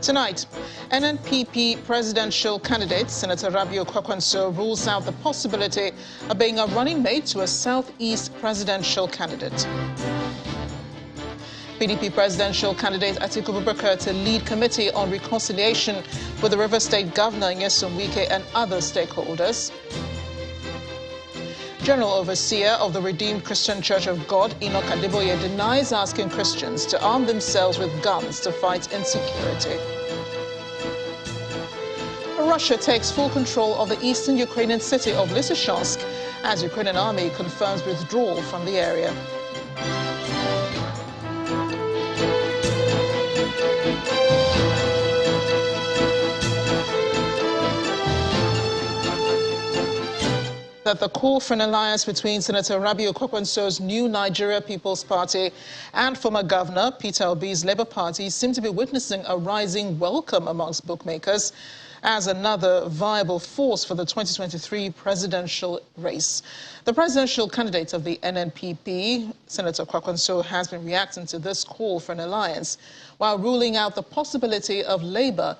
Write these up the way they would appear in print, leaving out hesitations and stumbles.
Tonight, NNPP presidential candidate Senator Rabiu Kwakwanso rules out the possibility of being a running mate to a Southeast presidential candidate. PDP presidential candidate Atiku Abubakar to lead committee on reconciliation with the River State Governor Nyesom Wike and other stakeholders. General Overseer of the Redeemed Christian Church of God, Enoch Adeboye, denies asking Christians to arm themselves with guns to fight insecurity. Russia takes full control of the eastern Ukrainian city of Lysychansk as Ukrainian army confirms withdrawal from the area. That the call for an alliance between Senator Rabiu Kwakwanso's new Nigeria People's Party and former Governor Peter Obi's Labour Party seem to be witnessing a rising welcome amongst bookmakers as another viable force for the 2023 presidential race. The presidential candidate of the NNPP, Senator Kwakwanso, has been reacting to this call for an alliance while ruling out the possibility of Labour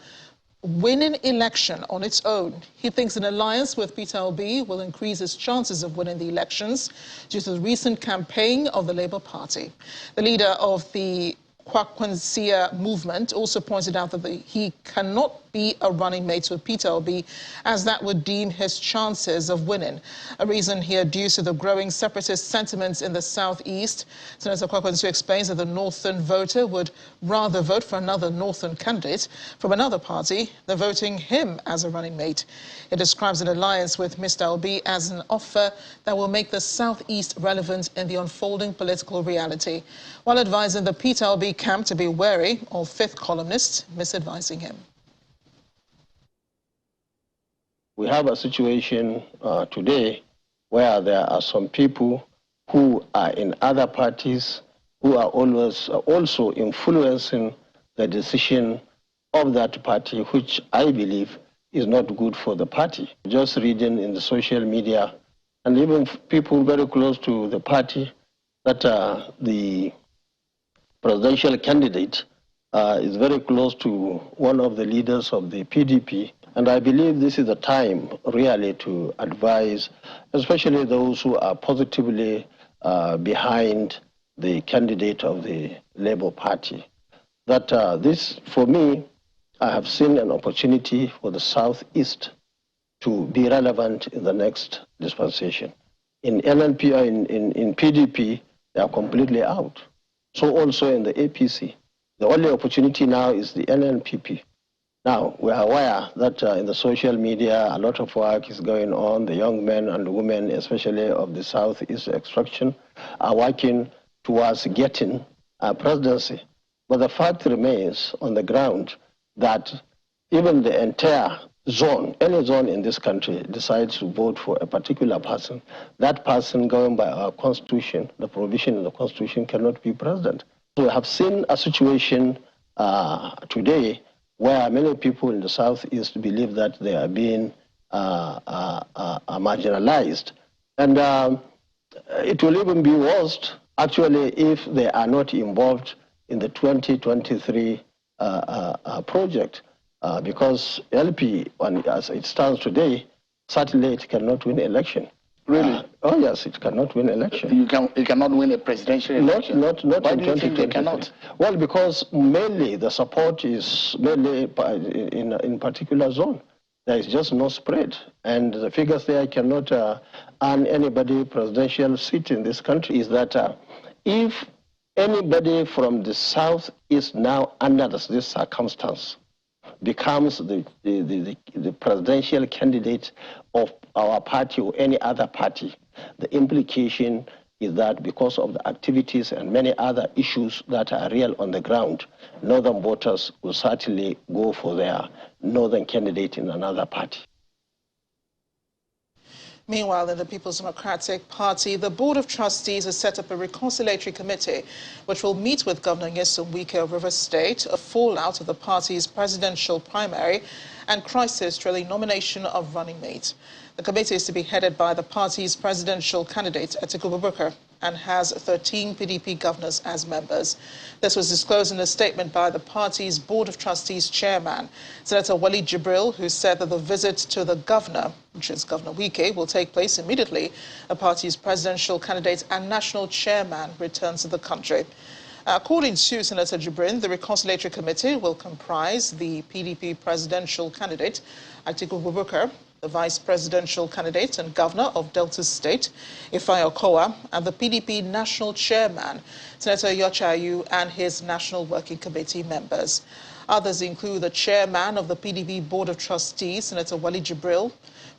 winning election on its own. He thinks an alliance with Peter Obi will increase his chances of winning the elections due to the recent campaign of the Labour Party. The leader of the Kwakwansia movement also pointed out that he cannot be a running mate with Peter Obi, as that would deem his chances of winning. A reason he adduced to the growing separatist sentiments in the southeast. Senator Kwakwanso explains that the northern voter would rather vote for another northern candidate from another party than voting him as a running mate. He describes an alliance with Mr. Obi as an offer that will make the southeast relevant in the unfolding political reality, while advising the Peter Obi camp to be wary of fifth columnists misadvising him. We have a situation today where there are some people who are in other parties who are always also influencing the decision of that party, which I believe is not good for the party. Just reading in the social media and even people very close to the party that the presidential candidate is very close to one of the leaders of the PDP. And I believe this is the time really to advise, especially those who are positively behind the candidate of the Labour Party, that this, for me, I have seen an opportunity for the Southeast to be relevant in the next dispensation. In LNP, in PDP, they are completely out. So also in the APC. The only opportunity now is the NNPP. Now, we are aware that in the social media, a lot of work is going on. The young men and women, especially of the Southeast extraction, are working towards getting a presidency. But the fact remains on the ground that even the entire zone, any zone in this country, decides to vote for a particular person, that person, going by our constitution, the provision in the constitution, cannot be president. So we have seen a situation today where many people in the Southeast believe that they are being marginalized. And it will even be worse, actually, if they are not involved in the 2023 project, because LP, as it stands today, certainly it cannot win election. Really? Oh yes, it cannot win election. It cannot win a presidential election? Not Why in do you think 2023. they cannot? Well, because mainly the support is mainly in particular zone. There is just no spread. And the figures there cannot earn anybody presidential seat in this country. Is that if anybody from the South is now under this circumstance, becomes the presidential candidate of our party or any other party, the implication is that because of the activities and many other issues that are real on the ground, northern voters will certainly go for their northern candidate in another party. Meanwhile, in the People's Democratic Party, the Board of Trustees has set up a reconciliatory committee which will meet with Governor Nyesom Wike of River State, a fallout of the party's presidential primary and crisis trailing nomination of running mate. The committee is to be headed by the party's presidential candidate, Atiku Abubakar. and has 13 PDP governors as members. This was disclosed in a statement by the party's Board of Trustees chairman, Senator Wali Jibril, who said that the visit to the governor, which is Governor Wike, will take place immediately the party's presidential candidate and national chairman returns to the country. According to Senator Jibril, the Reconciliatory Committee will comprise the PDP presidential candidate, Atiku Abubakar, the vice presidential candidate and governor of Delta State, Ifeanyi Okowa, and the PDP national chairman, Senator Yochayu, and his national working committee members. Others include the chairman of the PDP Board of Trustees, Senator Wali Jibril,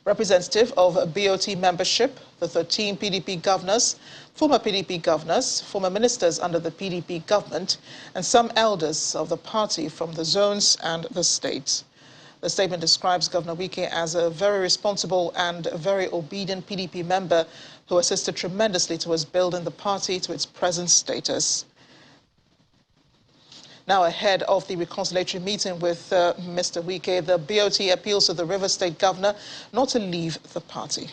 representative of BOT membership, the 13 PDP governors, former PDP governors, former ministers under the PDP government, and some elders of the party from the zones and the states. The statement describes Governor Wike as a very responsible and very obedient PDP member who assisted tremendously towards building the party to its present status. Now, ahead of the reconciliatory meeting with Mr. Wike, the BOT appeals to the River State governor not to leave the party.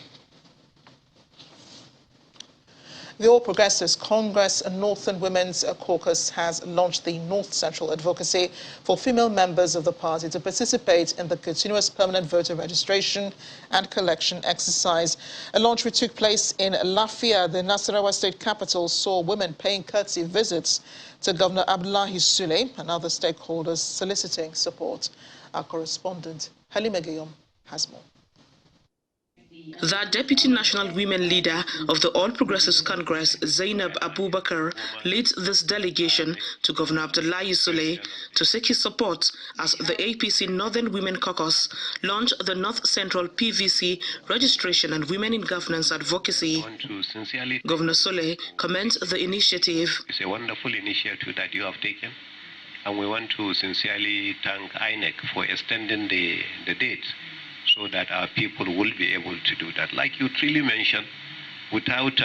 The All Progressives Congress Northern Women's Caucus has launched the North Central Advocacy for female members of the party to participate in the continuous permanent voter registration and collection exercise. A launch which took place in Lafia, the Nasarawa state capital, saw women paying courtesy visits to Governor Abdullahi Sule and other stakeholders soliciting support. Our correspondent, Halima Guillaume, has more. The Deputy National Women Leader of the All Progressives Congress, Zainab Abubakar, leads this delegation to Governor Abdullahi Sule to seek his support as the APC Northern Women Caucus launched the North Central PVC Registration and Women in Governance Advocacy. Governor Sule commends the initiative. It's a wonderful initiative that you have taken, and we want to sincerely thank INEC for extending the date, so that our people will be able to do that. Like you truly mentioned, without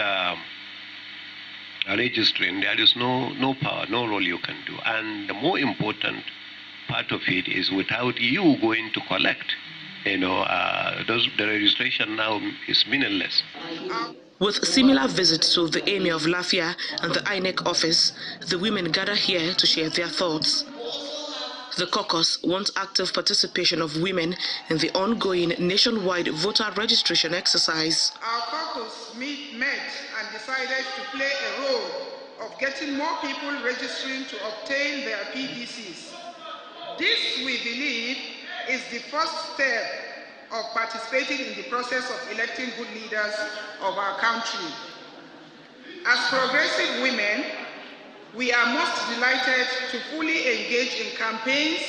registering, there is no power, no role you can do. And the more important part of it is without you going to collect, the registration now is meaningless. With similar visits to the Emir of Lafia and the INEC office, the women gather here to share their thoughts. The caucus wants active participation of women in the ongoing nationwide voter registration exercise. Our caucus met and decided to play a role of getting more people registering to obtain their PVCs. This, we believe, is the first step of participating in the process of electing good leaders of our country. As progressive women, we are most delighted to fully engage in campaigns,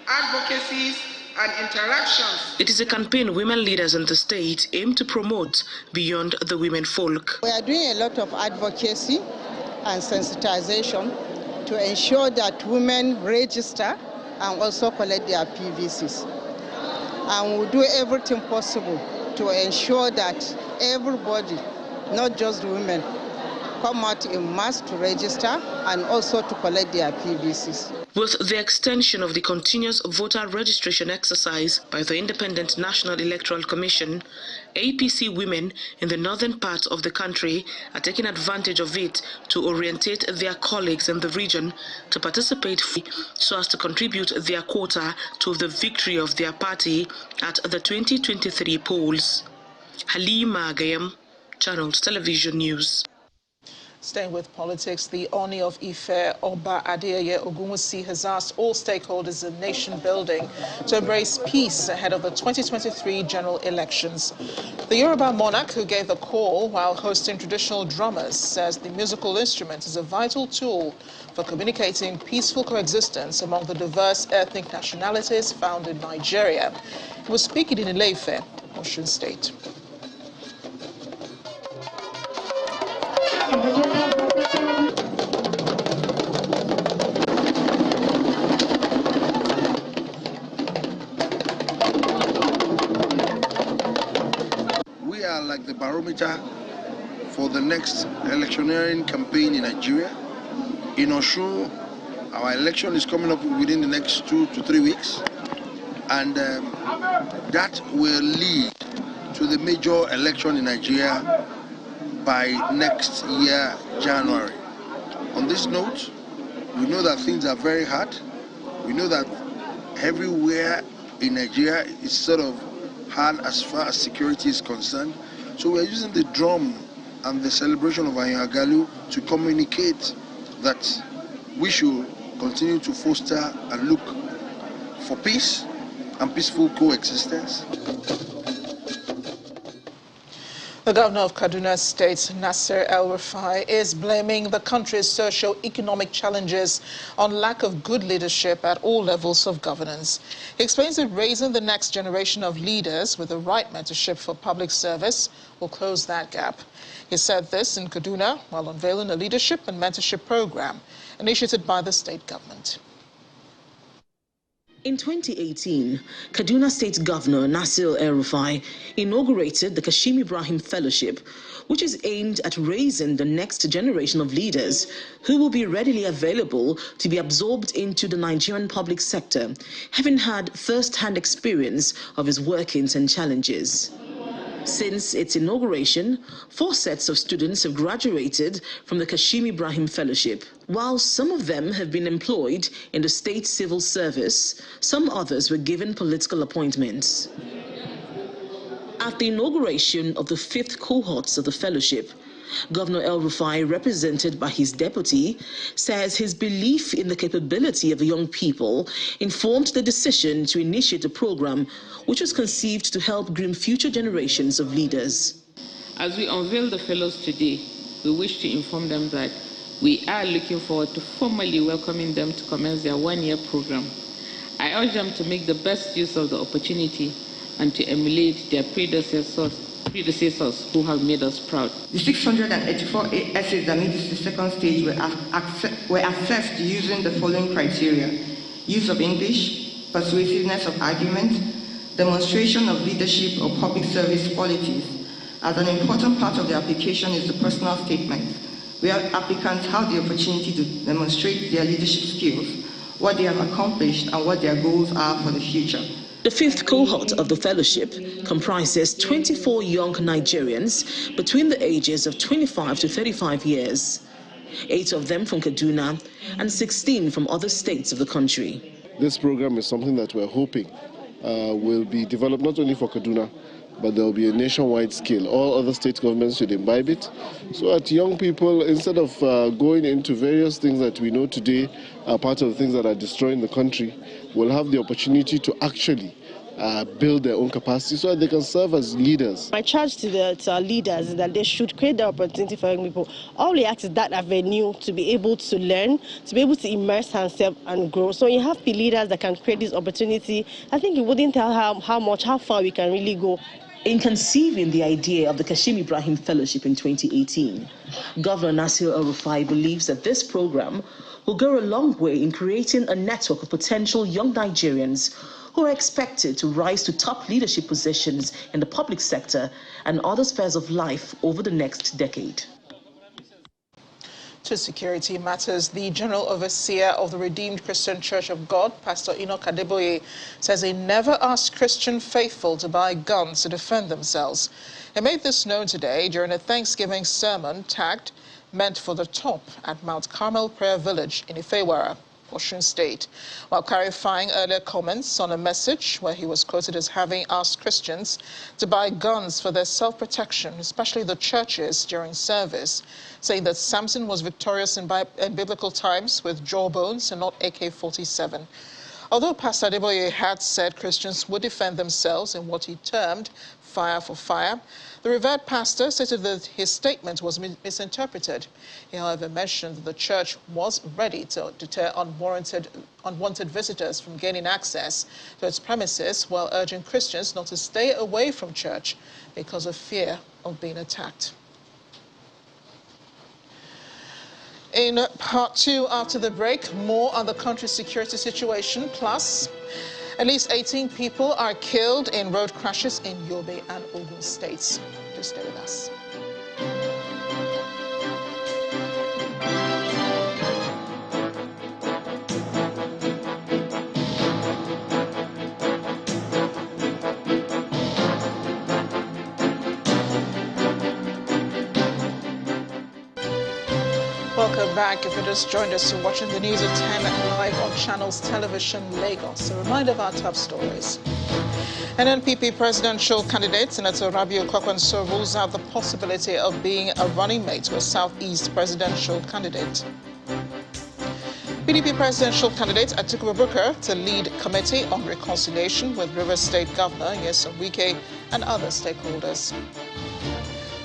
advocacies, and interactions. It is a campaign women leaders in the state aim to promote beyond the women folk. We are doing a lot of advocacy and sensitization to ensure that women register and also collect their PVCs. And we'll do everything possible to ensure that everybody, not just women, come out in mass to register and also to collect their PVCs. With the extension of the continuous voter registration exercise by the Independent National Electoral Commission, APC women in the northern part of the country are taking advantage of it to orientate their colleagues in the region to participate so as to contribute their quota to the victory of their party at the 2023 polls. Halima Guillaume, Channels Television News. Staying with politics, the Oni of Ife, Oba Adeyeye Ogunwusi, has asked all stakeholders in nation building to embrace peace ahead of the 2023 general elections. The Yoruba monarch, who gave the call while hosting traditional drummers, says the musical instrument is a vital tool for communicating peaceful coexistence among the diverse ethnic nationalities found in Nigeria. He was speaking in Ile-Ife, Osun State. We are like the barometer for the next electioneering campaign in Nigeria. In Osun, our election is coming up within the next 2 to 3 weeks, and that will lead to the major election in Nigeria by next year, January. On this note, we know that things are very hard. We know that everywhere in Nigeria is sort of hard as far as security is concerned. So we are using the drum and the celebration of Anyagalu to communicate that we should continue to foster and look for peace and peaceful coexistence. The governor of Kaduna State, Nasir El-Rufai, is blaming the country's socio-economic challenges on lack of good leadership at all levels of governance. He explains that raising the next generation of leaders with the right mentorship for public service will close that gap. He said this in Kaduna while unveiling a leadership and mentorship program initiated by the state government. In 2018, Kaduna State Governor Nasir El-Rufai inaugurated the Kashim Ibrahim Fellowship, which is aimed at raising the next generation of leaders who will be readily available to be absorbed into the Nigerian public sector, having had first-hand experience of its workings and challenges. Since its inauguration, 4 sets of students have graduated from the Kashim Ibrahim Fellowship. While some of them have been employed in the state civil service, some others were given political appointments. At the inauguration of the 5th cohorts of the fellowship, Governor El-Rufai, represented by his deputy, says his belief in the capability of the young people informed the decision to initiate a program which was conceived to help groom future generations of leaders. As we unveil the fellows today, we wish to inform them that we are looking forward to formally welcoming them to commence their one-year program. I urge them to make the best use of the opportunity and to emulate their predecessors who have made us proud. The 684 essays that made this the second stage were assessed using the following criteria: use of English, persuasiveness of argument, demonstration of leadership or public service qualities. As an important part of the application is the personal statement, where applicants have the opportunity to demonstrate their leadership skills, what they have accomplished, and what their goals are for the future. The 5th cohort of the fellowship comprises 24 young Nigerians between the ages of 25 to 35 years, 8 of them from Kaduna and 16 from other states of the country. This program is something that we're hoping will be developed not only for Kaduna, but there will be a nationwide scale. All other state governments should imbibe it, so that young people, instead of going into various things that we know today are part of the things that are destroying the country, will have the opportunity to actually build their own capacity so that they can serve as leaders. My charge to our leaders is that they should create the opportunity for young people. All we ask is that avenue to be able to learn, to be able to immerse themselves and grow. So you have the leaders that can create this opportunity. I think it wouldn't tell how far we can really go. In conceiving the idea of the Kashim Ibrahim Fellowship in 2018, Governor Nasir El-Rufai believes that this program will go a long way in creating a network of potential young Nigerians who are expected to rise to top leadership positions in the public sector and other spheres of life over the next decade. To security matters, the General Overseer of the Redeemed Christian Church of God, Pastor Enoch Adeboye, says he never asked Christian faithful to buy guns to defend themselves. He made this known today during a Thanksgiving sermon tagged "Meant for the Top" at Mount Carmel Prayer Village in Ifewara, Osun State, while clarifying earlier comments on a message where he was quoted as having asked Christians to buy guns for their self-protection, especially the churches, during service, saying that Samson was victorious in biblical times with jawbones and not AK-47. Although Pastor Adeboye had said Christians would defend themselves in what he termed fire for fire, the revered pastor stated that his statement was misinterpreted. He, however, mentioned that the church was ready to deter unwanted visitors from gaining access to its premises, while urging Christians not to stay away from church because of fear of being attacked. In part 2, after the break, more on the country's security situation, plus at least 18 people are killed in road crashes in Yobe and Ogun states. Just stay with us. Welcome back. If you just joined us, you're watching the news at 10 live on Channels Television Lagos. A reminder of our top stories. An NPP presidential candidate, Senator Rabiu Kwakwanso, rules out the possibility of being a running mate to a Southeast presidential candidate. PDP presidential candidate Atiku Abubakar to lead committee on reconciliation with Rivers State Governor Nyesom Wike and other stakeholders.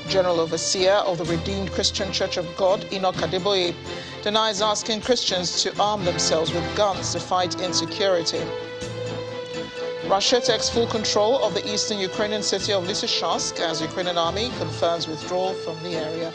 General Overseer of the Redeemed Christian Church of God, Enoch Adeboye, denies asking Christians to arm themselves with guns to fight insecurity. Russia takes full control of the eastern Ukrainian city of Lysychansk as Ukrainian army confirms withdrawal from the area.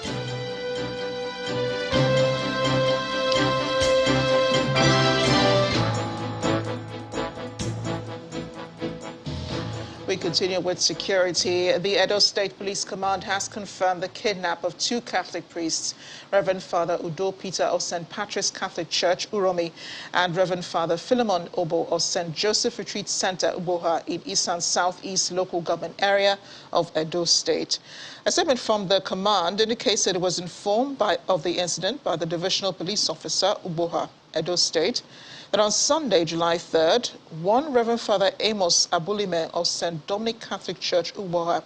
We continue with security. The Edo State Police Command has confirmed the kidnap of 2 Catholic priests, Reverend Father Udo Peter of St. Patrick's Catholic Church, Uromi, and Reverend Father Philemon Obo of St. Joseph Retreat Center, Uboha, in Isan Southeast local government area of Edo State. A statement from the command indicates that it was informed of the incident by the divisional police officer, Uboha, Edo State, that on Sunday, July 3rd, one Reverend Father Amos Abulime of St. Dominic Catholic Church, Uboha,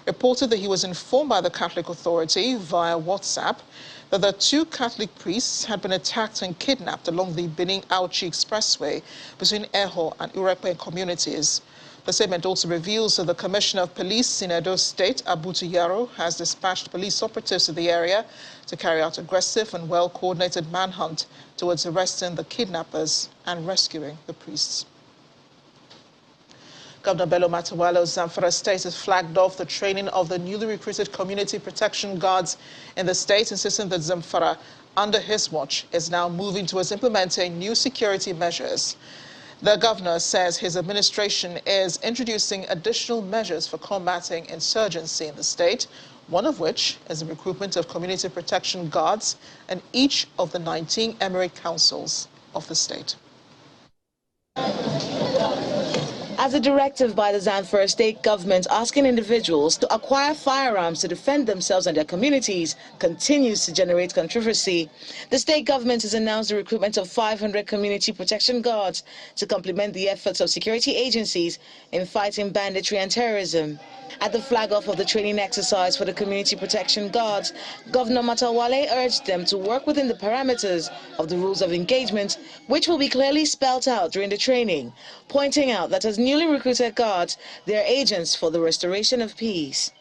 reported that he was informed by the Catholic Authority via WhatsApp that the 2 Catholic priests had been attacked and kidnapped along the Benin-Auchi Expressway between Eho and Urepe communities. The statement also reveals that the Commissioner of Police in Edo State, Abutu Yaro, has dispatched police operatives to the area to carry out aggressive and well-coordinated manhunt towards arresting the kidnappers and rescuing the priests. Governor Bello Matawalle of Zamfara State has flagged off the training of the newly recruited community protection guards in the state, insisting that Zamfara, under his watch, is now moving towards implementing new security measures. The governor says his administration is introducing additional measures for combating insurgency in the state, one of which is the recruitment of community protection guards in each of the 19 emirate councils of the state. As a directive by the Zamfara state government asking individuals to acquire firearms to defend themselves and their communities continues to generate controversy. The state government has announced the recruitment of 500 community protection guards to complement the efforts of security agencies in fighting banditry and terrorism. At the flag-off of the training exercise for the community protection guards, Governor Matawalle urged them to work within the parameters of the rules of engagement, which will be clearly spelled out during the training, pointing out that as newly recruited guards, they are agents for the restoration of peace.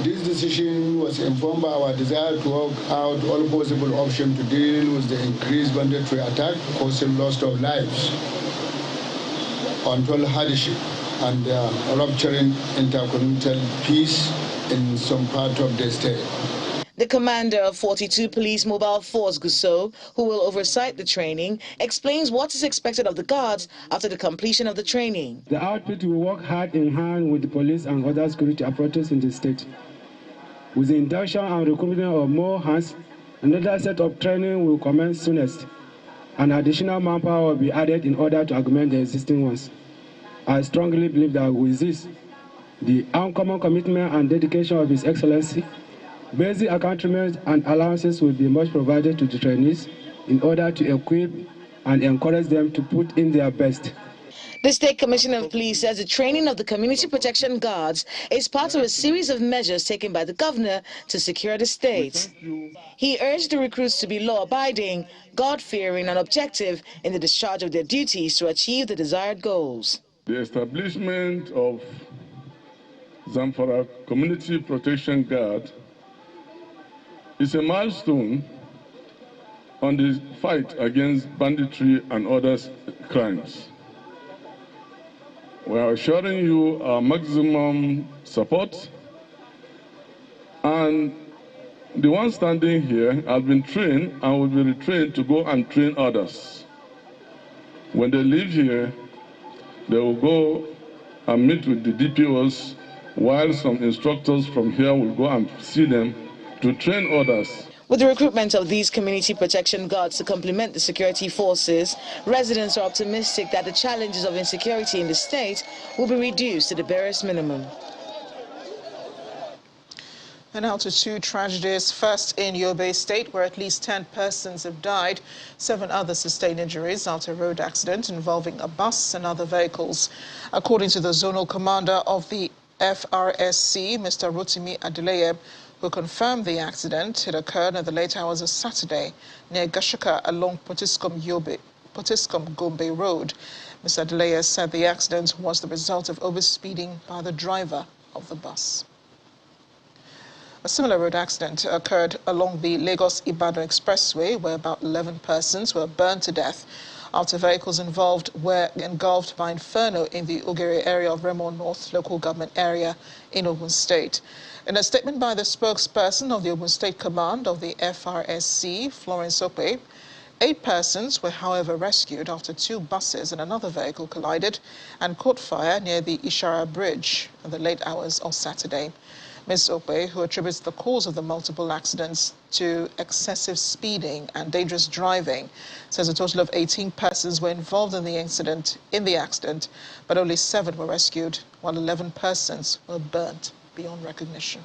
This decision was informed by our desire to work out all possible options to deal with the increased banditry attack causing loss of lives, untold hardship, and rupturing intercommunal peace in some part of the state. The commander of 42 Police Mobile Force, Gusso, who will oversight the training, explains what is expected of the guards after the completion of the training. The outfit will work hand in hand with the police and other security apparatus in the state. With the induction and recruitment of more hands, another set of training will commence soonest, and additional manpower will be added in order to augment the existing ones. I strongly believe that with this, the uncommon commitment and dedication of His Excellency, basic accoutrements and allowances will be much provided to the trainees in order to equip and encourage them to put in their best. The State Commissioner of Police says the training of the community protection guards is part of a series of measures taken by the governor to secure the state. He urged the recruits to be law-abiding, God-fearing and objective in the discharge of their duties to achieve the desired goals. The establishment of Zamfara Community Protection Guard is a milestone on the fight against banditry and other crimes. We are assuring you our maximum support, and the one standing here has been trained and will be retrained to go and train others. When they leave here, they will go and meet with the DPOs, while some instructors from here will go and see them to train others. With the recruitment of these community protection guards to complement the security forces, residents are optimistic that the challenges of insecurity in the state will be reduced to the barest minimum. And now to two tragedies. First, in Yobe State, where at least 10 persons have died, 7 others sustained injuries after a road accident involving a bus and other vehicles. According to the zonal commander of the FRSC, Mr. Rotimi Adeleye, who confirmed the accident, it occurred in the late hours of Saturday near Gashaka along Potiskum Gombe Road. Mr. Adeleye said the accident was the result of overspeeding by the driver of the bus. A similar road accident occurred along the Lagos-Ibadan Expressway, where about 11 persons were burned to death after vehicles involved were engulfed by inferno in the Ogere area of Remo North local government area in Ogun State. In a statement by the spokesperson of the Ogun State Command of the FRSC, Florence Okwe, 8 persons were, however, rescued after 2 buses and another vehicle collided and caught fire near the Ishara Bridge in the late hours of Saturday. Ms. Okwe, who attributes the cause of the multiple accidents to excessive speeding and dangerous driving, says a total of 18 persons were involved in the accident, but only 7 were rescued, while 11 persons were burnt beyond recognition.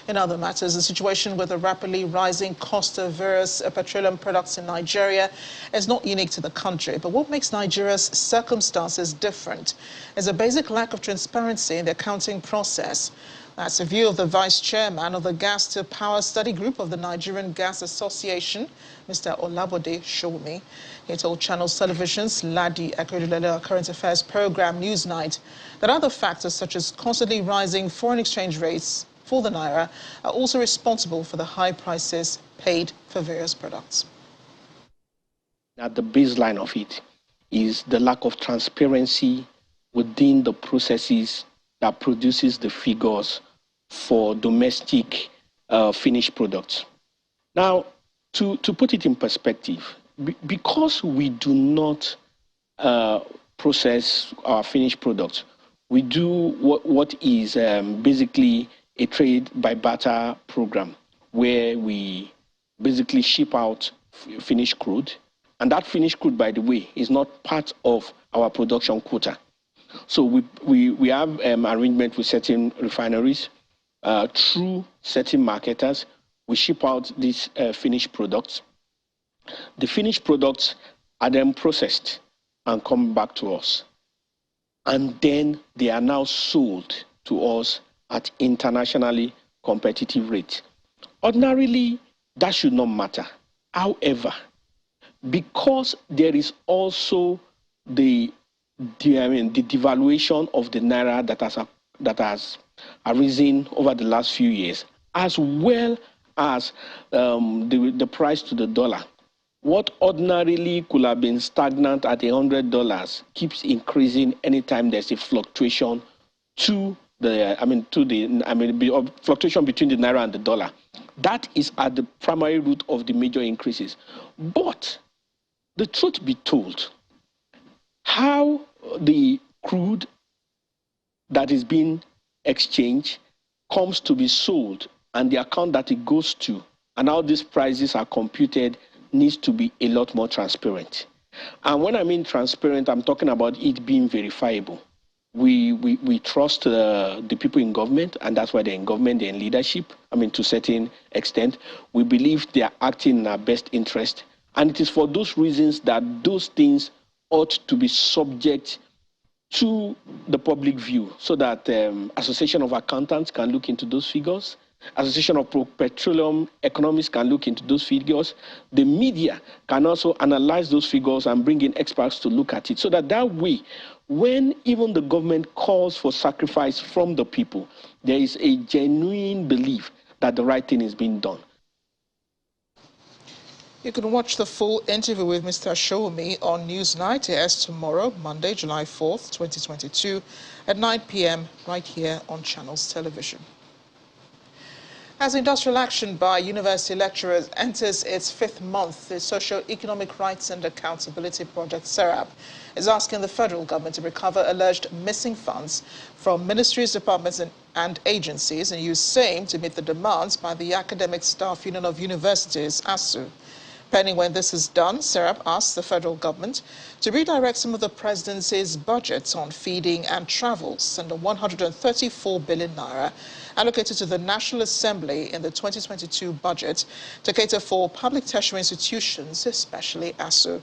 In other matters, the situation with the rapidly rising cost of various petroleum products in Nigeria is not unique to the country. But what makes Nigeria's circumstances different is a basic lack of transparency in the accounting process. That's the view of the vice chairman of the Gas to Power Study Group of the Nigerian Gas Association, Mr. Olabode Shomi. He told Channels Television's Ladi Akodulele current affairs program Newsnight that other factors such as constantly rising foreign exchange rates for the Naira are also responsible for the high prices paid for various products. At the baseline of it is the lack of transparency within the processes that produces the figures for domestic finished products. Now, to put it in perspective, because we do not process our finished products, we do what is basically a trade by barter program, where we basically ship out finished crude. And that finished crude, by the way, is not part of our production quota. So we have arrangement with certain refineries, through certain marketers. We ship out these finished products. The finished products are then processed and come back to us. And then they are now sold to us at internationally competitive rates. Ordinarily, that should not matter. However, because there is also the devaluation of the Naira that has arisen over the last few years, as well as the price to the dollar, what ordinarily could have been stagnant at $100 keeps increasing anytime there's a fluctuation fluctuation between the Naira and the dollar. That is at the primary root of the major increases. But the truth be told, how the crude that is being exchanged comes to be sold and the account that it goes to and how these prices are computed needs to be a lot more transparent. And when I mean transparent, I'm talking about it being verifiable. We trust the people in government, and that's why they're in government, they're in leadership. To a certain extent, we believe they are acting in our best interest. And it is for those reasons that those things ought to be subject to the public view, so that Association of Accountants can look into those figures, Association of Petroleum Economists can look into those figures, the media can also analyze those figures and bring in experts to look at it, so that way, when even the government calls for sacrifice from the people, there is a genuine belief that the right thing is being done. You can watch the full interview with Mr. Shomi on Newsnight. It airs tomorrow, Monday, July 4th, 2022, at 9 p.m. right here on Channels Television. As industrial action by university lecturers enters its 5th month, the Socio-Economic Rights and Accountability Project, SERAP, is asking the federal government to recover alleged missing funds from ministries, departments, and agencies and use same to meet the demands by the Academic Staff Union of Universities, ASU. Pending when this is done, Serap asked the federal government to redirect some of the presidency's budgets on feeding and travels and the 134 billion naira allocated to the National Assembly in the 2022 budget to cater for public tertiary institutions, especially ASU.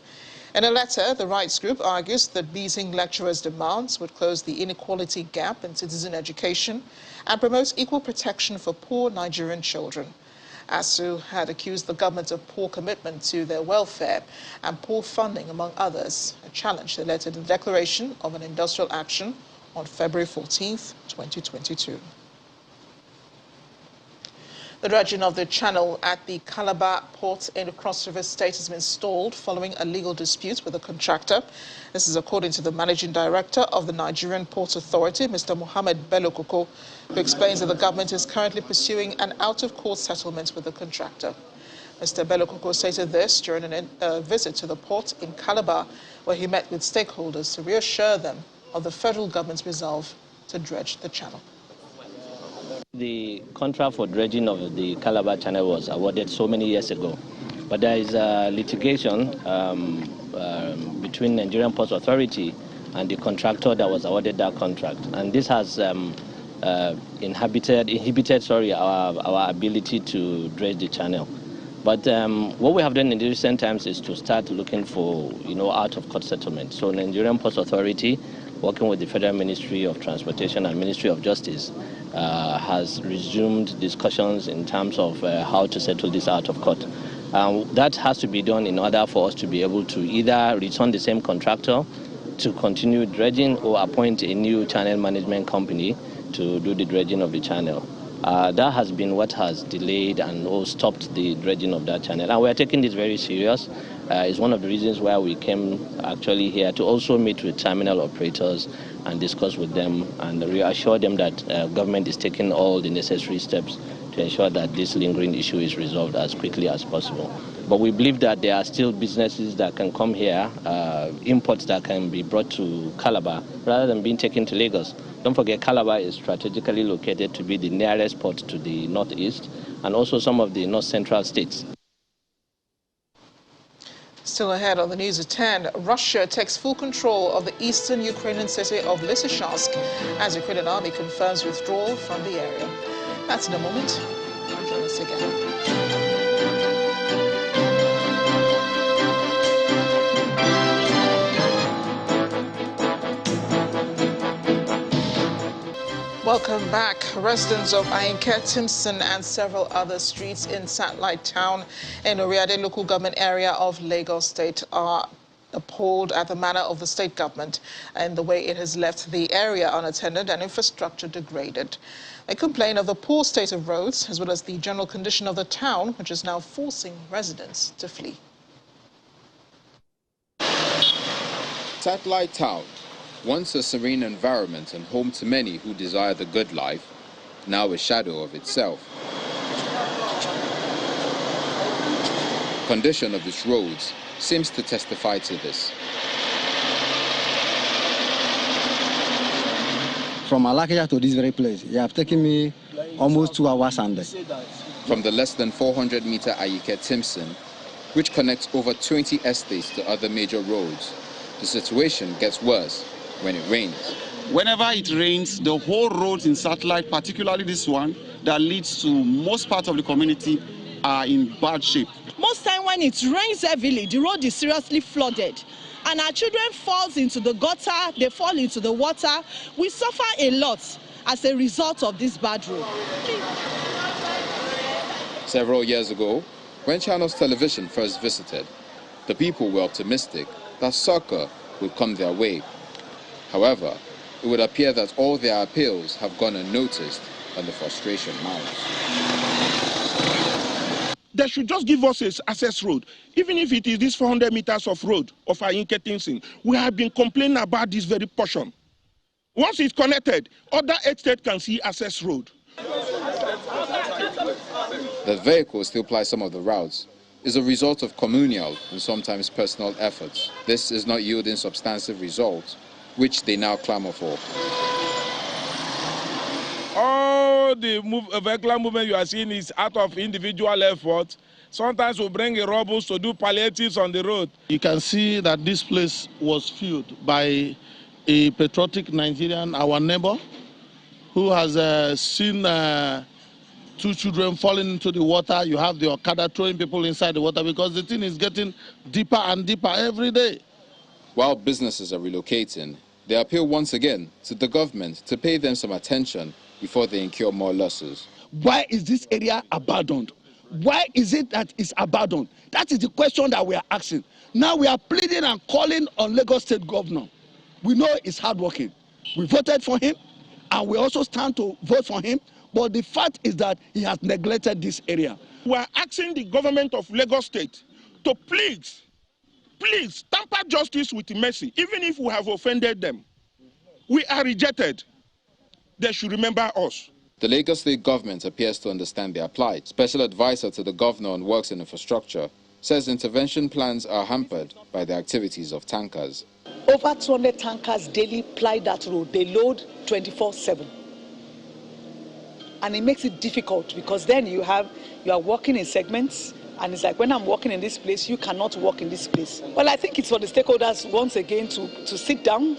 In a letter, the rights group argues that meeting lecturers' demands would close the inequality gap in citizen education and promote equal protection for poor Nigerian children. ASU had accused the government of poor commitment to their welfare and poor funding, among others, a challenge that led to the declaration of an industrial action on February 14, 2022. The dredging of the channel at the Calabar port in the Cross River State has been stalled following a legal dispute with the contractor. This is according to the managing director of the Nigerian Port Authority, Mr. Mohammed Bello Koko, who explains that the government is currently pursuing an out-of-court settlement with the contractor. Mr. Bello Koko stated this during a visit to the port in Calabar, where he met with stakeholders to reassure them of the federal government's resolve to dredge the channel. The contract for dredging of the Calabar Channel was awarded so many years ago, but there is a litigation between Nigerian Ports Authority and the contractor that was awarded that contract, and this has inhibited our ability to dredge the channel. But what we have done in the recent times is to start looking for out-of-court settlement. So Nigerian Ports Authority, working with the Federal Ministry of Transportation and Ministry of Justice, has resumed discussions in terms of how to settle this out of court. That has to be done in order for us to be able to either return the same contractor to continue dredging or appoint a new channel management company to do the dredging of the channel. That has been what has delayed and stopped the dredging of that channel. And we are taking this very serious. It's one of the reasons why we came actually here to also meet with terminal operators and discuss with them and reassure them that government is taking all the necessary steps to ensure that this lingering issue is resolved as quickly as possible. But we believe that there are still businesses that can come here, imports that can be brought to Calabar rather than being taken to Lagos. Don't forget, Calabar is strategically located to be the nearest port to the northeast and also some of the north central states. Still ahead on the news at 10, Russia takes full control of the eastern Ukrainian city of Lysychansk as the Ukrainian army confirms withdrawal from the area. That's in a moment. Join us again. Welcome back. Residents of Ayinke, Timson and several other streets in Satellite Town in Oriade local government area of Lagos State are appalled at the manner of the state government and the way it has left the area unattended and infrastructure degraded. They complain of the poor state of roads as well as the general condition of the town, which is now forcing residents to flee. Satellite Town, once a serene environment and home to many who desire the good life, now a shadow of itself. Condition of its roads seems to testify to this. From Alakia to this very place, it have taken me almost 2 hours and day. From the less than 400-meter Ayike Timson, which connects over 20 estates to other major roads, the situation gets worse when it rains. Whenever it rains, the whole roads in Satellite, particularly this one, that leads to most parts of the community, are in bad shape. Most time when it rains heavily, the road is seriously flooded. And our children falls into the gutter, they fall into the water. We suffer a lot as a result of this bad road. Several years ago, when Channels Television first visited, the people were optimistic that succor would come their way. However, it would appear that all their appeals have gone unnoticed and the frustration mounts. They should just give us an access road, even if it is this 400 meters of road of Ayinke Timson. We have been complaining about this very portion. Once it's connected, other estates can see access road. That vehicles still ply some of the routes is a result of communal and sometimes personal efforts. This is not yielding substantive results, which they now clamor for. All all the vehicular movement you are seeing is out of individual effort. Sometimes we bring a robbers to do palliatives on the road. You can see that this place was fueled by a patriotic Nigerian, our neighbor, who has seen 2 children falling into the water. You have the Okada throwing people inside the water because the thing is getting deeper and deeper every day. While businesses are relocating, they appeal once again to the government to pay them some attention before they incur more losses. Why is this area abandoned? Why is it that it's abandoned? That is the question that we are asking. Now we are pleading and calling on Lagos State Governor. We know he's hardworking. We voted for him, and we also stand to vote for him. But the fact is that he has neglected this area. We are asking the government of Lagos State to please tamper justice with mercy, even if we have offended them. We are rejected. They should remember us. The Lagos State government appears to understand their plight. Special advisor to the governor on works and infrastructure says intervention plans are hampered by the activities of tankers. Over 200 tankers daily ply that road. They load 24/7. And it makes it difficult because then you are working in segments, and it's like when I'm working in this place, you cannot work in this place. Well, I think it's for the stakeholders once again to sit down,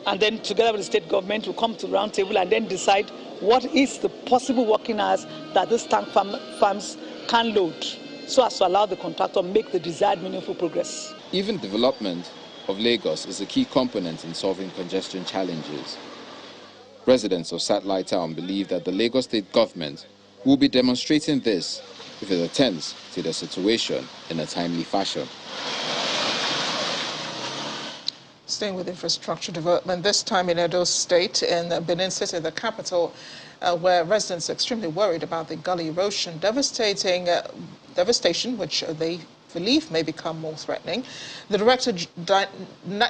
and then together with the state government to come to the round table and then decide what is the possible working hours that these tank farms can load, so as to allow the contractor to make the desired meaningful progress. Even development of Lagos is a key component in solving congestion challenges. Residents of Satellite Town believe that the Lagos State government will be demonstrating this if it attends to the situation in a timely fashion. Staying with infrastructure development, this time in Edo State, in Benin City, the capital, where residents are extremely worried about the gully erosion, devastation, which they believe may become more threatening. The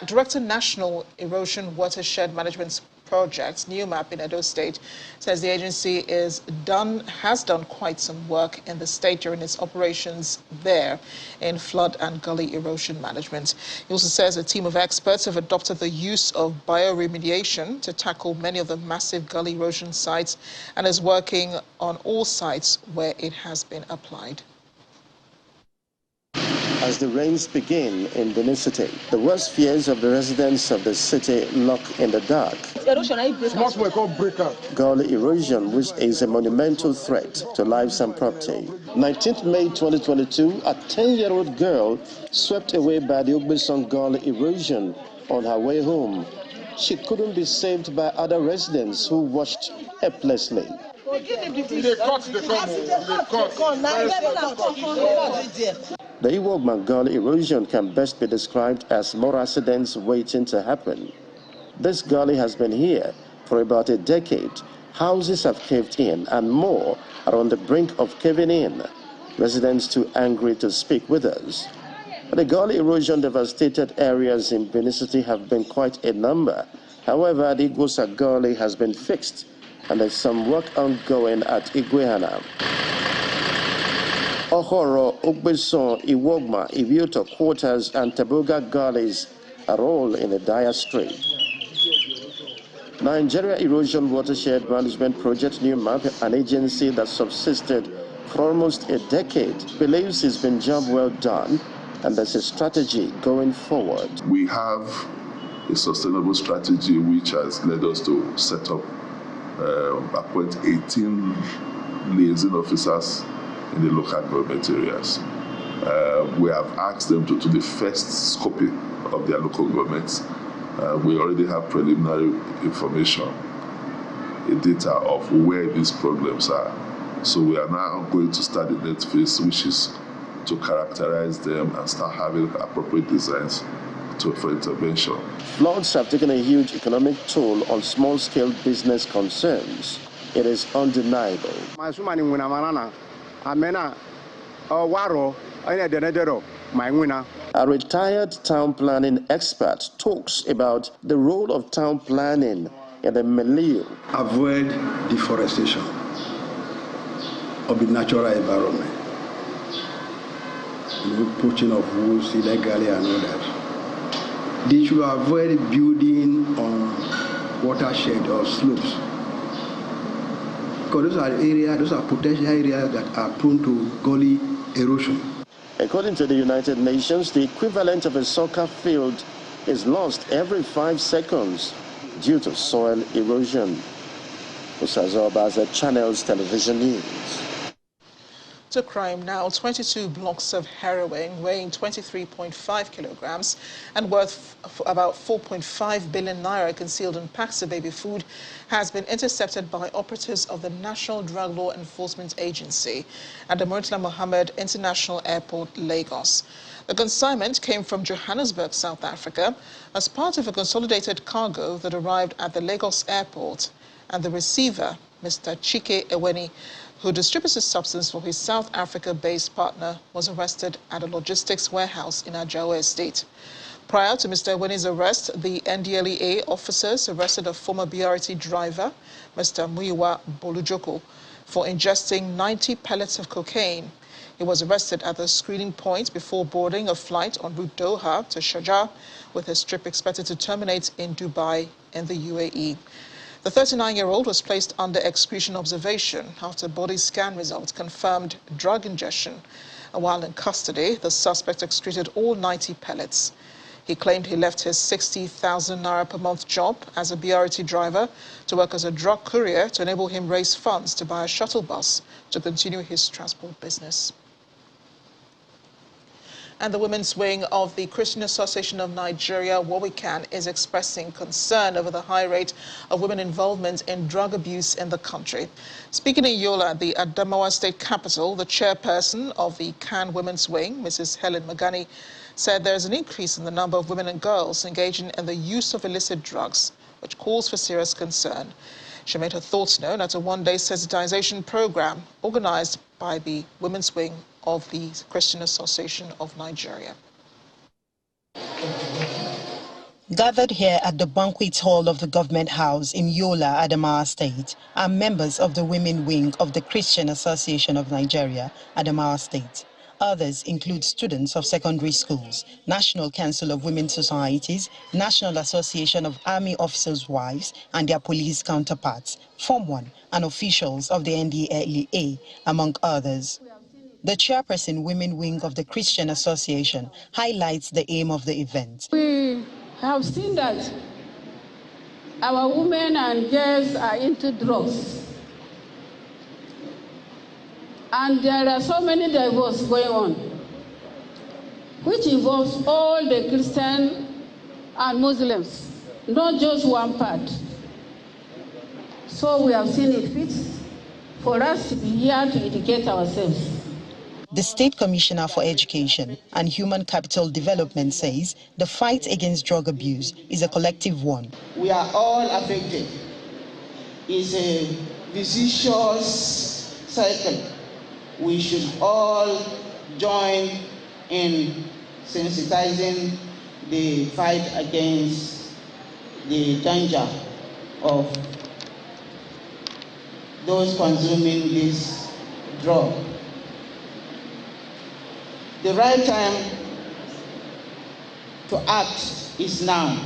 Director National Erosion Watershed Management Projects, new map in Edo State, says the agency has done quite some work in the state during its operations there in flood and gully erosion management. He also says a team of experts have adopted the use of bioremediation to tackle many of the massive gully erosion sites and is working on all sites where it has been applied. As the rains begin in Benin City, the worst fears of the residents of the city lock in the dark. Gully erosion, which is a monumental threat to lives and property. 19th May 2022, a 10-year-old girl swept away by the Ogbeson Gully erosion on her way home. She couldn't be saved by other residents who watched helplessly. The Iwogman Gully erosion can best be described as more accidents waiting to happen. This gully has been here for about a decade. Houses have caved in and more are on the brink of caving in. Residents too angry to speak with us. The gully erosion devastated areas in Benin City have been quite a number. However, the Igbosa Gully has been fixed and there's some work ongoing at Igwehana. Ohoro, Ogbeson, Iwogma, Ivioto Quarters, and Taboga Gullies are all in a dire strait. Nigeria Erosion Watershed Management Project New Map, an agency that subsisted for almost a decade, believes it's been job well done and there's a strategy going forward. We have a sustainable strategy which has led us to set up, appoint 18 liaison officers in the local government areas. We have asked them to do the first scoping of their local governments. We already have preliminary information, data of where these problems are. So we are now going to start the next phase, which is to characterize them and start having appropriate designs for intervention. Floods have taken a huge economic toll on small-scale business concerns. It is undeniable. A retired town planning expert talks about the role of town planning in the milieu. Avoid deforestation of the natural environment. Poaching of woods illegally and all that. They should avoid building on watershed or slopes. because those are potential areas that are prone to gully erosion. According to the United Nations, the equivalent of a soccer field is lost every 5 seconds due to soil erosion. Usazobaza Channels Television News. To crime now, 22 blocks of heroin weighing 23.5 kilograms and worth about 4.5 billion naira concealed in packs of baby food has been intercepted by operatives of the National Drug Law Enforcement Agency at the Murtala Mohammed International Airport, Lagos. The consignment came from Johannesburg, South Africa, as part of a consolidated cargo that arrived at the Lagos airport, and the receiver, Mr. Chike Eweni, who distributes the substance for his South Africa-based partner, was arrested at a logistics warehouse in Ajawa Estate. Prior to Mr. Eweni's arrest, the NDLEA officers arrested a former BRT driver, Mr. Muyiwa Bolujoko, for ingesting 90 pellets of cocaine. He was arrested at the screening point before boarding a flight en route Doha to Sharjah, with his trip expected to terminate in Dubai in the UAE. The 39-year-old was placed under excretion observation after body scan results confirmed drug ingestion. And while in custody, the suspect excreted all 90 pellets. He claimed he left his 60,000 naira per month job as a BRT driver to work as a drug courier to enable him raise funds to buy a shuttle bus to continue his transport business. And the women's wing of the Christian Association of Nigeria, What We Can, is expressing concern over the high rate of women involvement in drug abuse in the country. Speaking in Yola, the Adamawa state capital, the chairperson of the CAN Women's Wing, Mrs. Helen Magani, said there is an increase in the number of women and girls engaging in the use of illicit drugs, which calls for serious concern. She made her thoughts known at a one-day sensitization program organized by the Women's Wing of the Christian Association of Nigeria. Gathered here at the banquet hall of the government house in Yola, Adamawa State, are members of the women wing of the Christian Association of Nigeria, Adamawa State. Others include students of secondary schools, National Council of Women Societies, National Association of Army Officers' Wives and their police counterparts, Form 1, and officials of the NDLEA, among others. The chairperson women wing of the Christian Association highlights the aim of the event. We have seen that our women and girls are into drugs. And there are so many divorces going on, which involves all the Christian and Muslims, not just one part. So we have seen it fit for us to be here to educate ourselves. The State Commissioner for Education and Human Capital Development says the fight against drug abuse is a collective one. We are all affected. It's a vicious cycle. We should all join in sensitizing the fight against the danger of those consuming this drug. The right time to act is now,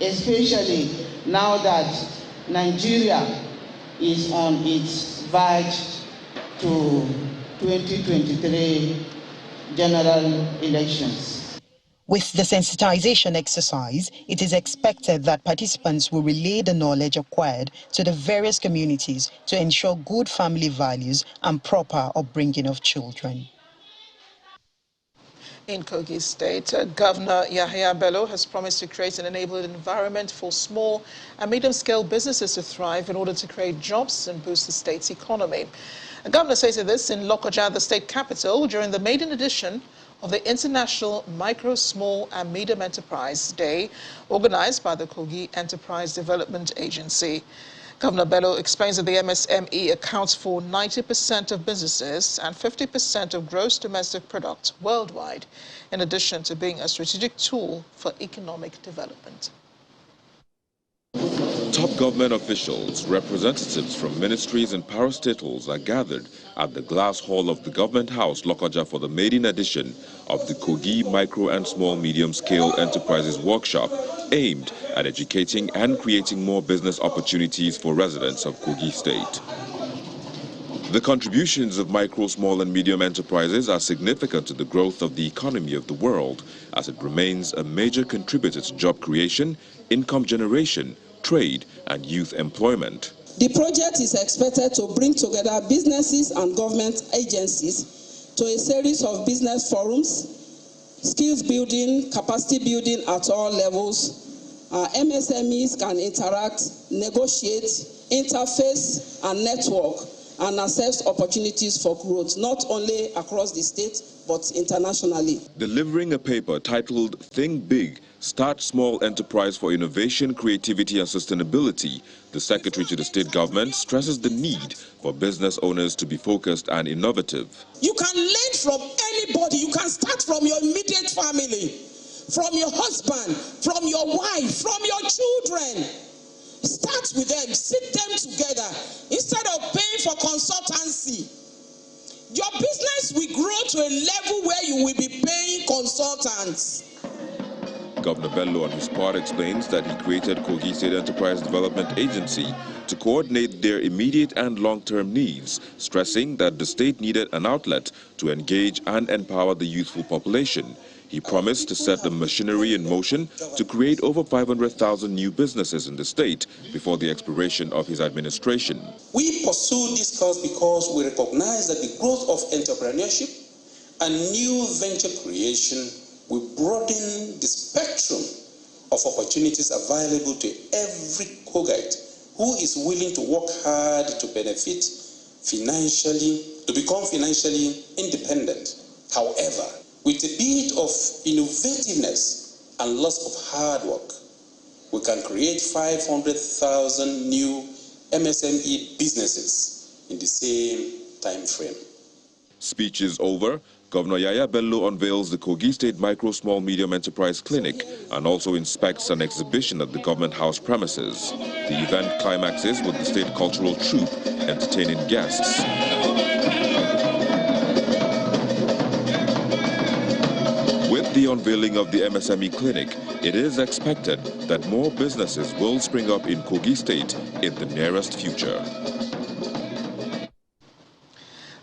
especially now that Nigeria is on its verge to 2023 general elections. With the sensitization exercise, it is expected that participants will relay the knowledge acquired to the various communities to ensure good family values and proper upbringing of children. In Kogi State, Governor Yahaya Bello has promised to create an enabling environment for small and medium-scale businesses to thrive in order to create jobs and boost the state's economy. The governor says this in Lokoja, the state capital, during the maiden edition of the International Micro, Small and Medium Enterprise Day, organized by the Kogi Enterprise Development Agency. Governor Bello explains that the MSME accounts for 90% of businesses and 50% of gross domestic product worldwide, in addition to being a strategic tool for economic development. Top government officials, representatives from ministries and parastatals are gathered at the glass hall of the Government House, Lokoja, for the maiden edition of the Kogi Micro and Small Medium Scale Enterprises Workshop, aimed at educating and creating more business opportunities for residents of Kogi State. The contributions of micro, small and medium enterprises are significant to the growth of the economy of the world, as it remains a major contributor to job creation, income generation, trade and youth employment. The project is expected to bring together businesses and government agencies to a series of business forums, skills building, capacity building at all levels. MSMEs can interact, negotiate, interface and network and assess opportunities for growth, not only across the state, but internationally. Delivering a paper titled Think Big, Start Small Enterprise for Innovation, Creativity and Sustainability, the Secretary to the State Government stresses the need for business owners to be focused and innovative. You can learn from anybody. You can start from your immediate family, from your husband, from your wife, from your children. Start with them, sit them together instead of paying for consultancy. Your business will grow to a level where you will be paying consultants. Governor Bello on his part explains that he created Kogi State Enterprise Development Agency to coordinate their immediate and long-term needs, stressing that the state needed an outlet to engage and empower the youthful population. He promised to set the machinery in motion to create over 500,000 new businesses in the state before the expiration of his administration. We pursue this cause because we recognize that the growth of entrepreneurship and new venture creation will broaden the spectrum of opportunities available to every Kogite who is willing to work hard to benefit financially, to become financially independent. However, with a bit of innovativeness and lots of hard work, we can create 500,000 new MSME businesses in the same time frame. Speech is over. Governor Yaya Bello unveils the Kogi State Micro Small Medium Enterprise Clinic and also inspects an exhibition at the Government House premises. The event climaxes with the state cultural troupe entertaining guests. With the unveiling of the MSME clinic, it is expected that more businesses will spring up in Kogi State in the nearest future.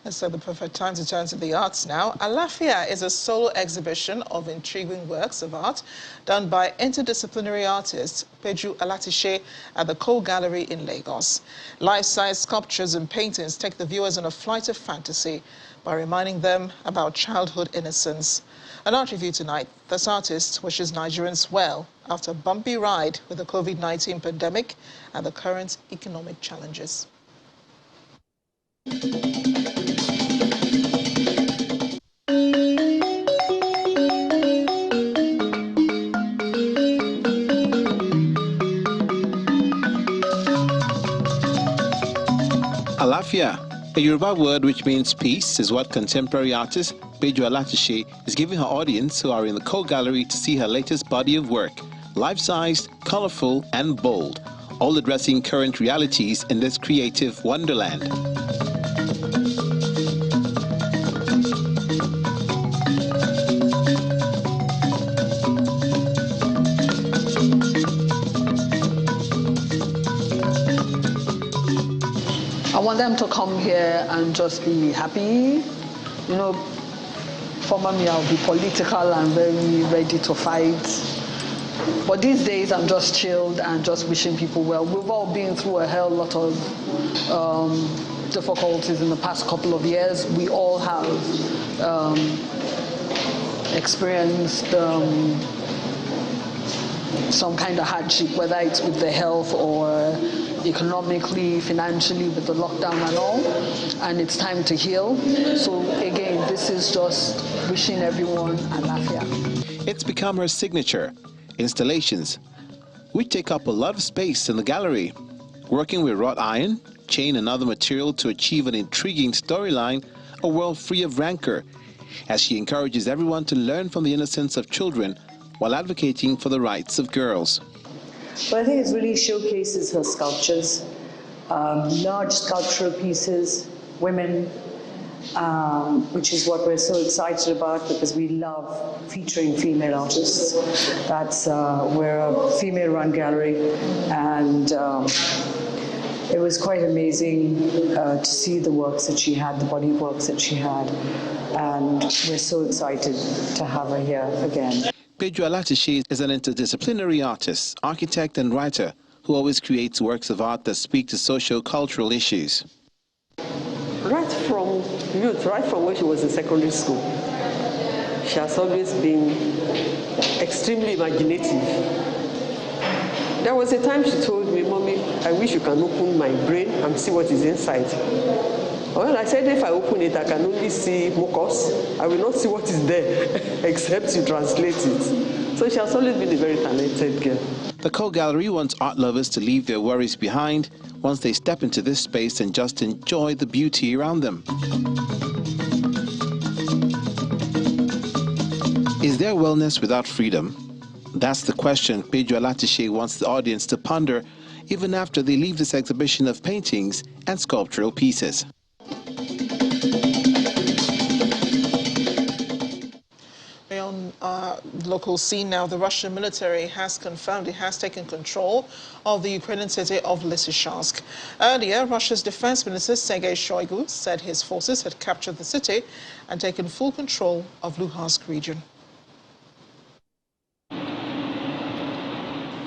So the perfect time to turn to the arts now. Alafia is a solo exhibition of intriguing works of art done by interdisciplinary artist Peju Alatishe at the Kogi Gallery in Lagos. Life-size sculptures and paintings take the viewers on a flight of fantasy by reminding them about childhood innocence. An art review tonight. This artist wishes Nigerians well after a bumpy ride with the COVID-19 pandemic and the current economic challenges. Alafia, a Yoruba word which means peace, is what contemporary artist Peju Alatishe is giving her audience who are in the Kogi Gallery to see her latest body of work. Life-sized, colorful and bold, all addressing current realities in this creative wonderland. I want them to come here and just be happy. You know, formerly I'll be political and very ready to fight. But these days I'm just chilled and just wishing people well. We've all been through a hell lot of difficulties in the past couple of years. We all have experienced some kind of hardship, whether it's with the health or economically, financially, with the lockdown and all, and it's time to heal. So again, this is just wishing everyone alafia. It's become her signature, installations, which take up a lot of space in the gallery, working with wrought iron, chain and other material to achieve an intriguing storyline, a world free of rancor, as she encourages everyone to learn from the innocence of children while advocating for the rights of girls. But I think it really showcases her sculptures, large sculptural pieces, women, which is what we're so excited about because we love featuring female artists. We're a female-run gallery, and It was quite amazing to see the works that she had, the body of works that she had, and we're so excited to have her here again. Pedro Alatiche is an interdisciplinary artist, architect and writer who always creates works of art that speak to socio-cultural issues. Right from youth, right from when she was in secondary school, she has always been extremely imaginative. There was a time she told me, "Mommy, I wish you can open my brain and see what is inside." Well, I said, if I open it, I can only see mucus. I will not see what is there, except you translate it. So she has always been a very talented girl. The Kogi Gallery wants art lovers to leave their worries behind once they step into this space and just enjoy the beauty around them. Is there wellness without freedom? That's the question Pedro Alatiche wants the audience to ponder even after they leave this exhibition of paintings and sculptural pieces. On our local scene now, the Russian military has confirmed it has taken control of the Ukrainian city of Lysychansk. Earlier, Russia's defense minister Sergei Shoigu said his forces had captured the city and taken full control of Luhansk region.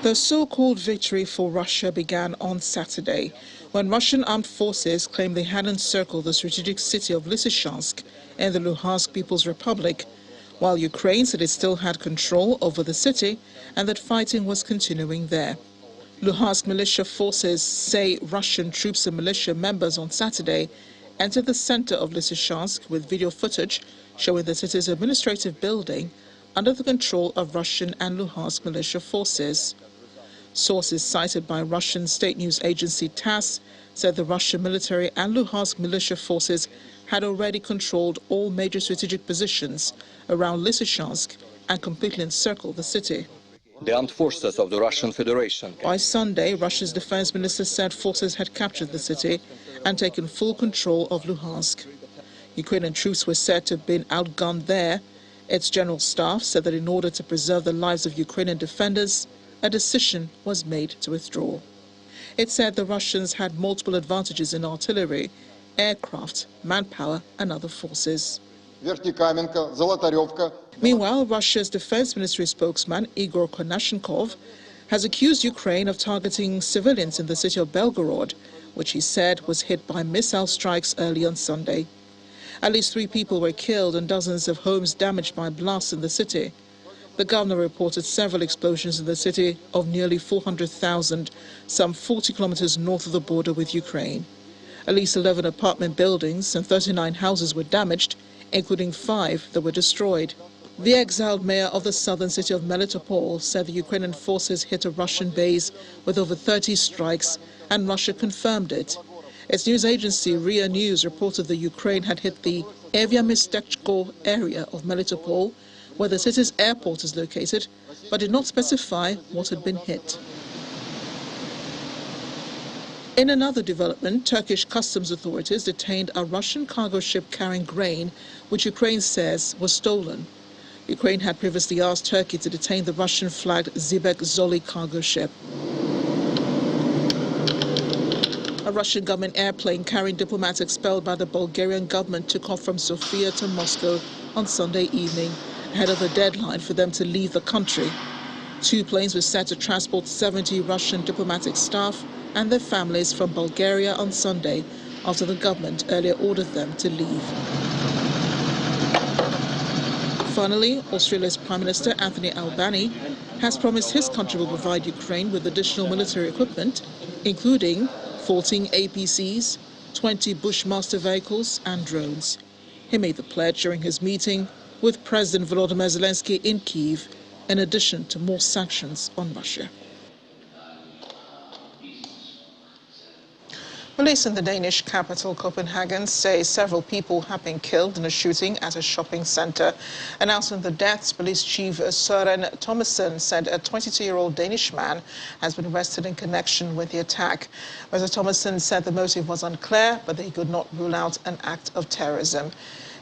The so-called victory for Russia began on Saturday when Russian armed forces claimed they had encircled the strategic city of Lysychansk in the Luhansk People's Republic, while Ukraine said it still had control over the city and that fighting was continuing there. Luhansk militia forces say Russian troops and militia members on Saturday entered the center of Lysychansk with video footage showing the city's administrative building under the control of Russian and Luhansk militia forces. Sources cited by Russian state news agency TASS said the Russian military and Luhansk militia forces had already controlled all major strategic positions around Lysychansk and completely encircled the city. The armed forces of the Russian Federation. By Sunday, Russia's defense minister said forces had captured the city and taken full control of Luhansk. Ukrainian troops were said to have been outgunned there. Its general staff said that in order to preserve the lives of Ukrainian defenders, a decision was made to withdraw. It said the Russians had multiple advantages in artillery, aircraft, manpower and other forces. Meanwhile, Russia's defense ministry spokesman Igor Konashenkov has accused Ukraine of targeting civilians in the city of Belgorod, which he said was hit by missile strikes early on Sunday. At least 3 people were killed and dozens of homes damaged by blasts in the city. The governor reported several explosions in the city of nearly 400,000, some 40 kilometers north of the border with Ukraine. At least 11 apartment buildings and 39 houses were damaged, including 5 that were destroyed. The exiled mayor of the southern city of Melitopol said the Ukrainian forces hit a Russian base with over 30 strikes, and Russia confirmed it. Its news agency RIA News reported that Ukraine had hit the Evyamistechko area of Melitopol, where the city's airport is located, but did not specify what had been hit. In another development, Turkish customs authorities detained a Russian cargo ship carrying grain, which Ukraine says was stolen. Ukraine had previously asked Turkey to detain the Russian-flagged Zibek Zoli cargo ship. A Russian government airplane carrying diplomats expelled by the Bulgarian government took off from Sofia to Moscow on Sunday evening, ahead of the deadline for them to leave the country. 2 planes were set to transport 70 Russian diplomatic staff and their families from Bulgaria on Sunday, after the government earlier ordered them to leave. Finally, Australia's Prime Minister Anthony Albanese has promised his country will provide Ukraine with additional military equipment, including 14 APCs, 20 Bushmaster vehicles and drones. He made the pledge during his meeting with President Volodymyr Zelensky in Kyiv, in addition to more sanctions on Russia. Police in the Danish capital, Copenhagen, say several people have been killed in a shooting at a shopping center. Announcing the deaths, Police Chief Søren Thomassen said a 22-year-old Danish man has been arrested in connection with the attack. Mr. Thomassen said the motive was unclear, but that he could not rule out an act of terrorism.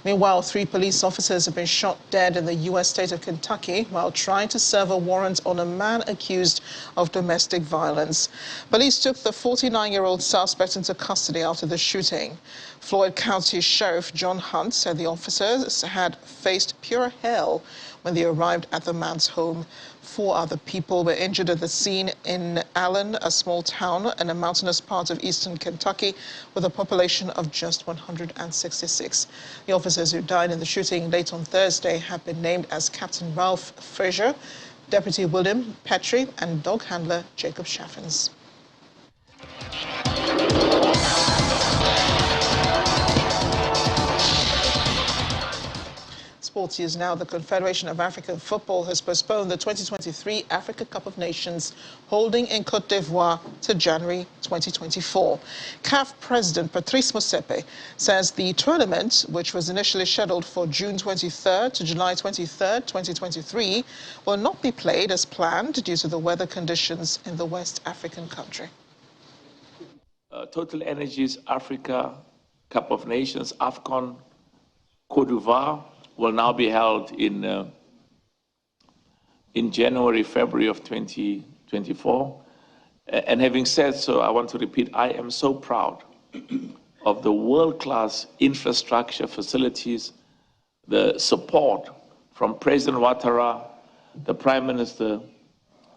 Meanwhile, 3 police officers have been shot dead in the U.S. state of Kentucky while trying to serve a warrant on a man accused of domestic violence. Police took the 49-year-old suspect into custody after the shooting. Floyd County Sheriff John Hunt said the officers had faced pure hell when they arrived at the man's home. 4 other people were injured at the scene in Allen, a small town in a mountainous part of eastern Kentucky with a population of just 166. The officers who died in the shooting late on Thursday have been named as Captain Ralph Frazier, Deputy William Petrie, and dog handler Jacob Chaffins. Sports news now. The Confederation of African Football has postponed the 2023 Africa Cup of Nations holding in Côte d'Ivoire to January 2024. CAF President Patrice Motsepe says the tournament, which was initially scheduled for June 23rd to July 23rd, 2023, will not be played as planned due to the weather conditions in the West African country. Total Energies Africa Cup of Nations, AFCON, Côte d'Ivoire, will now be held in January, February of 2024. And having said so, I want to repeat, I am so proud of the world-class infrastructure facilities, the support from President Ouattara, the Prime Minister,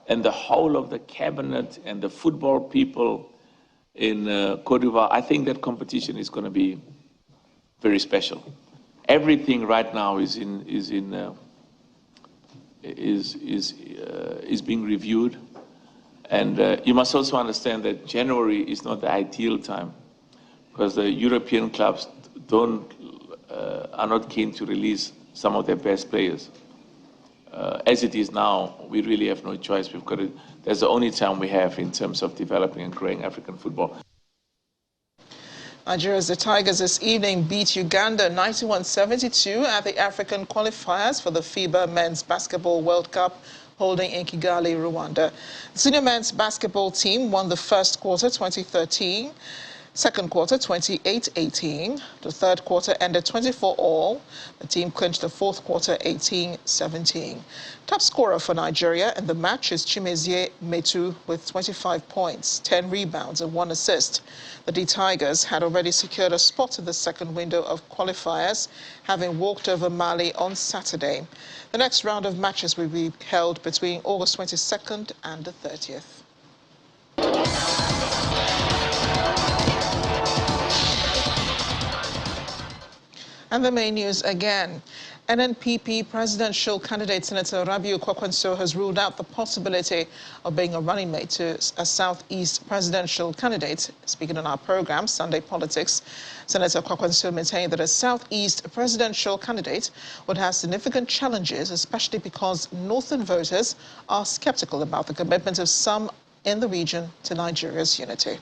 and the whole of the cabinet and the football people in Côte d'Ivoire. I think that competition is going to be very special. Everything right now is being reviewed, and you must also understand that January is not the ideal time because the European clubs are not keen to release some of their best players. As it is now, we really have no choice. That's the only time we have in terms of developing and growing African football. Nigeria's the Tigers this evening beat Uganda 91-72 at the African qualifiers for the FIBA Men's Basketball World Cup holding in Kigali, Rwanda. The senior men's basketball team won the first quarter 2013, second quarter 28-18. The third quarter ended 24-all. The team clinched the fourth quarter 18-17. Top scorer for Nigeria in the match is Chimezie Metu with 25 points, 10 rebounds and 1 assist. The D Tigers had already secured a spot in the second window of qualifiers, having walked over Mali on Saturday. The next round of matches will be held between August 22nd and the 30th. And the main news again. NNPP presidential candidate Senator Rabiu Kwakwanso has ruled out the possibility of being a running mate to a Southeast presidential candidate. Speaking on our program, Sunday Politics, Senator Kwakwanso maintained that a Southeast presidential candidate would have significant challenges, especially because Northern voters are skeptical about the commitment of some in the region to Nigeria's unity.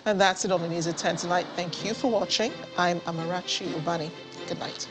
And that's it on the news at 10 tonight. Thank you for watching. I'm Amarachi Ubani. Good night.